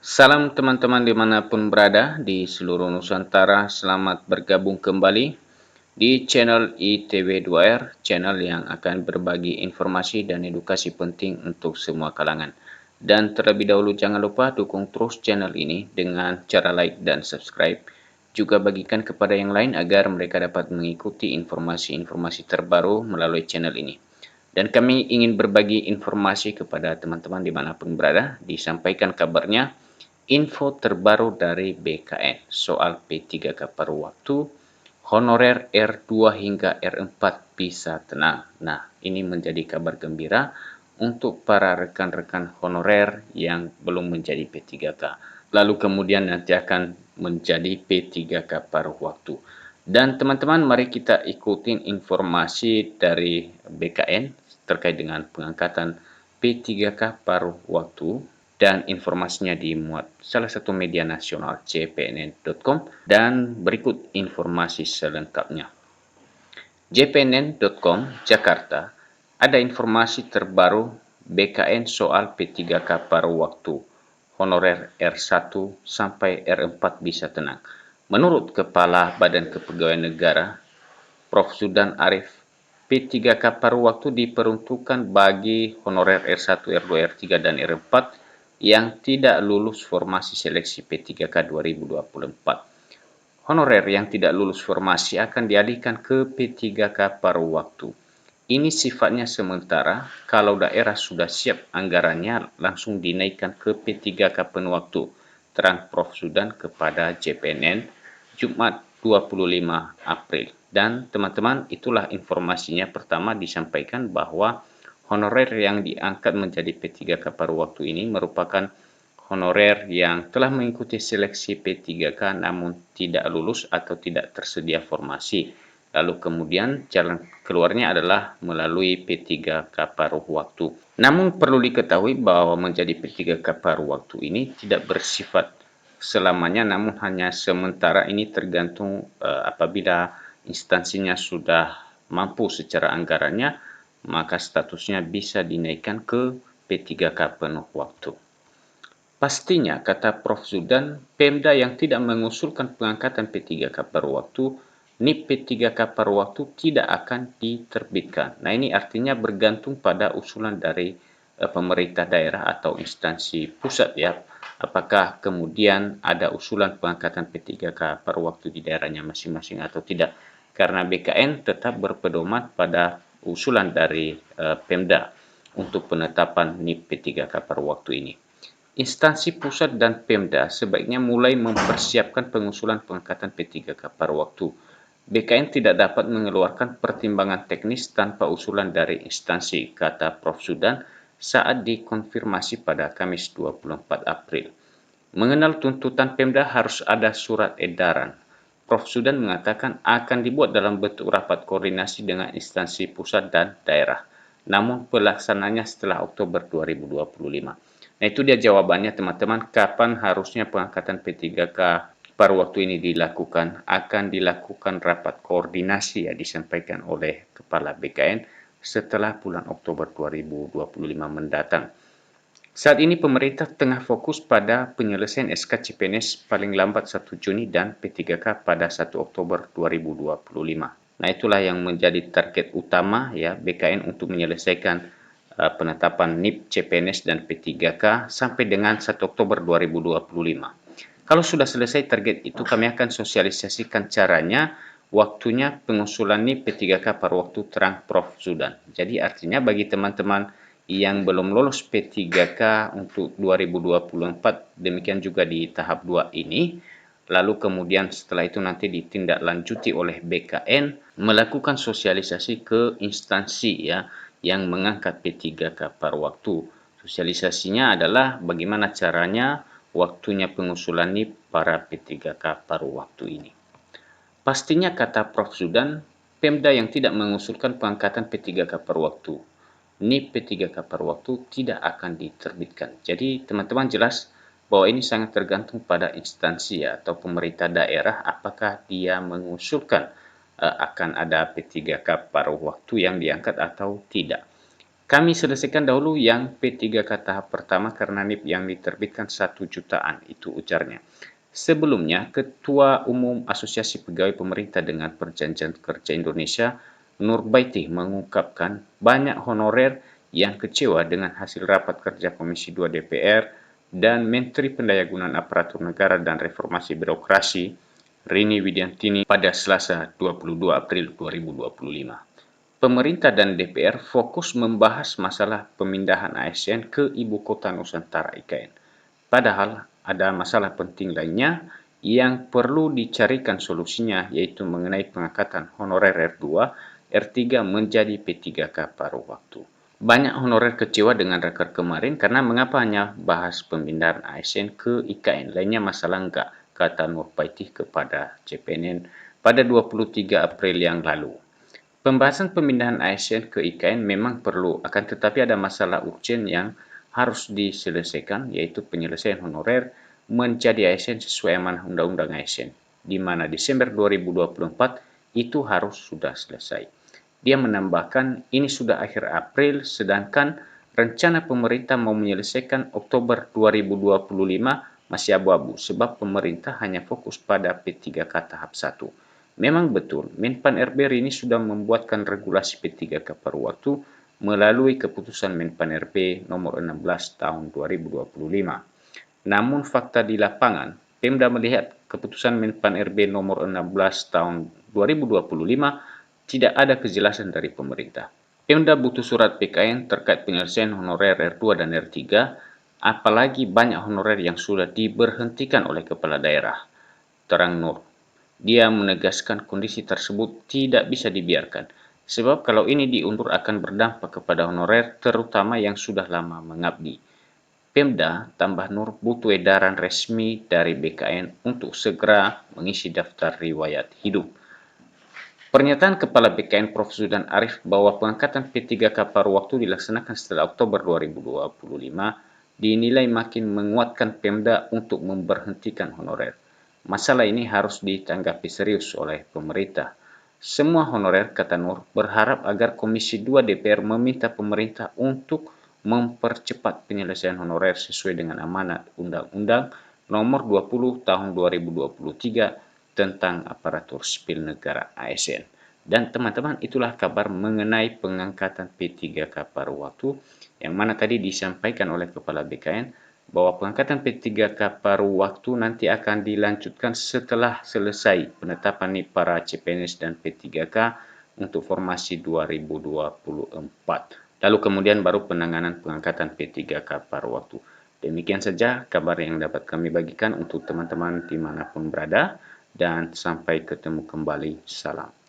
Salam teman-teman dimanapun berada di seluruh Nusantara, selamat bergabung kembali di channel ITW2R, channel yang akan berbagi informasi dan edukasi penting untuk semua kalangan. Dan terlebih dahulu jangan lupa dukung terus channel ini dengan cara like dan subscribe. Juga bagikan kepada yang lain agar mereka dapat mengikuti informasi-informasi terbaru melalui channel ini. Dan kami ingin berbagi informasi kepada teman-teman dimanapun berada, disampaikan kabarnya info terbaru dari BKN soal P3K paruh waktu, honorer R2 hingga R4 bisa tenang. Nah, ini menjadi kabar gembira untuk para rekan-rekan honorer yang belum menjadi P3K. Lalu kemudian nanti akan menjadi P3K paruh waktu. Dan teman-teman, mari kita ikutin informasi dari BKN terkait dengan pengangkatan P3K paruh waktu, dan informasinya dimuat salah satu media nasional jpnn.com, dan berikut informasi selengkapnya. jpnn.com Jakarta, ada informasi terbaru BKN soal P3K paruh waktu, honorer R1 sampai R4 bisa tenang. Menurut Kepala Badan Kepegawaian Negara, Prof. Zudan Arif, P3K paruh waktu diperuntukkan bagi honorer R1, R2, R3, dan R4 yang tidak lulus formasi seleksi P3K 2024. Honorer yang tidak lulus formasi akan dialihkan ke P3K paruh waktu. Ini sifatnya sementara, kalau daerah sudah siap anggarannya langsung dinaikkan ke P3K penuh waktu, terang Prof. Zudan kepada JPNN Jumat 25 April. Dan teman-teman, itulah informasinya. Pertama disampaikan bahwa honorer yang diangkat menjadi P3K paruh waktu ini merupakan honorer yang telah mengikuti seleksi P3K namun tidak lulus atau tidak tersedia formasi. Lalu kemudian jalan keluarnya adalah melalui P3K paruh waktu. Namun perlu diketahui bahwa menjadi P3K paruh waktu ini tidak bersifat selamanya, namun hanya sementara. Ini tergantung apabila instansinya sudah mampu secara anggarannya, maka statusnya bisa dinaikkan ke P3K penuh waktu. Pastinya, kata Prof. Zudan, Pemda yang tidak mengusulkan pengangkatan P3K paruh waktu, NIP P3K paruh waktu tidak akan diterbitkan. Nah, ini artinya bergantung pada usulan dari pemerintah daerah atau instansi pusat, ya. Apakah kemudian ada usulan pengangkatan P3K paruh waktu di daerahnya masing-masing atau tidak. Karena BKN tetap berpedoman pada usulan dari Pemda untuk penetapan NIP P3K paruh waktu ini. Instansi pusat dan Pemda sebaiknya mulai mempersiapkan pengusulan pengangkatan P3K paruh waktu. BKN tidak dapat mengeluarkan pertimbangan teknis tanpa usulan dari instansi, kata Prof. Zudan saat dikonfirmasi pada Kamis 24 April. Mengenal tuntutan Pemda harus ada surat edaran. Prof. Zudan mengatakan akan dibuat dalam bentuk rapat koordinasi dengan instansi pusat dan daerah. Namun pelaksananya setelah Oktober 2025. Nah, itu dia jawabannya teman-teman. Kapan harusnya pengangkatan P3K paruh waktu ini dilakukan? Akan dilakukan rapat koordinasi, ya, disampaikan oleh Kepala BKN setelah bulan Oktober 2025 mendatang. Saat ini pemerintah tengah fokus pada penyelesaian SK CPNS paling lambat 1 Juni dan P3K pada 1 Oktober 2025. Nah, itulah yang menjadi target utama, ya, BKN untuk menyelesaikan penetapan NIP, CPNS, dan P3K sampai dengan 1 Oktober 2025. Kalau sudah selesai target itu, kami akan sosialisasikan caranya, waktunya pengusulan NIP P3K paruh waktu, terang Prof. Zudan. Jadi artinya bagi teman-teman yang belum lolos P3K untuk 2024, demikian juga di tahap 2 ini, lalu kemudian setelah itu nanti ditindaklanjuti oleh BKN melakukan sosialisasi ke instansi, ya, yang mengangkat P3K paruh waktu. Sosialisasinya adalah bagaimana caranya, waktunya pengusulan NIP para P3K paruh waktu ini. Pastinya, kata Prof. Zudan, Pemda yang tidak mengusulkan pengangkatan P3K paruh waktu, NIP P3K paruh waktu, tidak akan diterbitkan. Jadi teman-teman jelas bahwa ini sangat tergantung pada instansi, ya, atau pemerintah daerah, apakah dia mengusulkan akan ada P3K paruh waktu yang diangkat atau tidak. Kami selesaikan dahulu yang P3K tahap pertama karena NIP yang diterbitkan 1 jutaan, itu ujarnya. Sebelumnya, Ketua Umum Asosiasi Pegawai Pemerintah dengan Perjanjian Kerja Indonesia, Nur Baiti, mengungkapkan banyak honorer yang kecewa dengan hasil rapat kerja Komisi 2 DPR dan Menteri Pendayagunaan Aparatur Negara dan Reformasi Birokrasi, Rini Widiantini, pada Selasa 22 April 2025. Pemerintah dan DPR fokus membahas masalah pemindahan ASN ke Ibu Kota Nusantara IKN. Padahal ada masalah penting lainnya yang perlu dicarikan solusinya, yaitu mengenai pengangkatan honorer R2, R3 menjadi P3K paruh waktu. Banyak honorer kecewa dengan raker kemarin karena mengapa hanya bahas pemindahan ASN ke IKN, lainnya masalah enggak, kata Nur Baiti kepada CPNN pada 23 April yang lalu. Pembahasan pemindahan ASN ke IKN memang perlu, akan tetapi ada masalah urgen yang harus diselesaikan, yaitu penyelesaian honorer menjadi ASN sesuai amanah Undang-Undang ASN, di mana Desember 2024 itu harus sudah selesai. Dia menambahkan ini sudah akhir April, sedangkan rencana pemerintah mau menyelesaikan Oktober 2025 masih abu-abu, sebab pemerintah hanya fokus pada P3K tahap 1. Memang betul, Menpan RB ini sudah membuatkan regulasi P3K paruh waktu melalui keputusan Menpan RB nomor 16 tahun 2025. Namun fakta di lapangan, Pemda melihat keputusan Menpan RB nomor 16 tahun 2025 tidak ada kejelasan dari pemerintah. Pemda butuh surat PKN terkait penyelesaian honorer R2 dan R3, apalagi banyak honorer yang sudah diberhentikan oleh kepala daerah, terang Nur. Dia menegaskan kondisi tersebut tidak bisa dibiarkan, sebab kalau ini diundur akan berdampak kepada honorer terutama yang sudah lama mengabdi. Pemda, tambah Nur, butuh edaran resmi dari BKN untuk segera mengisi daftar riwayat hidup. Pernyataan Kepala BKN Prof. Zudan Arif bahwa pengangkatan P3K paruh waktu dilaksanakan setelah Oktober 2025 dinilai makin menguatkan Pemda untuk memberhentikan honorer. Masalah ini harus ditanggapi serius oleh pemerintah. Semua honorer, kata Nur, berharap agar Komisi 2 DPR meminta pemerintah untuk mempercepat penyelesaian honorer sesuai dengan amanat Undang-Undang Nomor 20 Tahun 2023 tentang Aparatur Sipil Negara ASN. Dan teman-teman, itulah kabar mengenai pengangkatan P3K paruh waktu yang mana tadi disampaikan oleh Kepala BKN bahwa pengangkatan P3K paruh waktu nanti akan dilanjutkan setelah selesai penetapan NIP para CPNS dan P3K untuk formasi 2024. Lalu kemudian baru penanganan pengangkatan P3K paruh waktu. Demikian saja kabar yang dapat kami bagikan untuk teman-teman dimanapun berada, dan sampai ketemu kembali. Salam.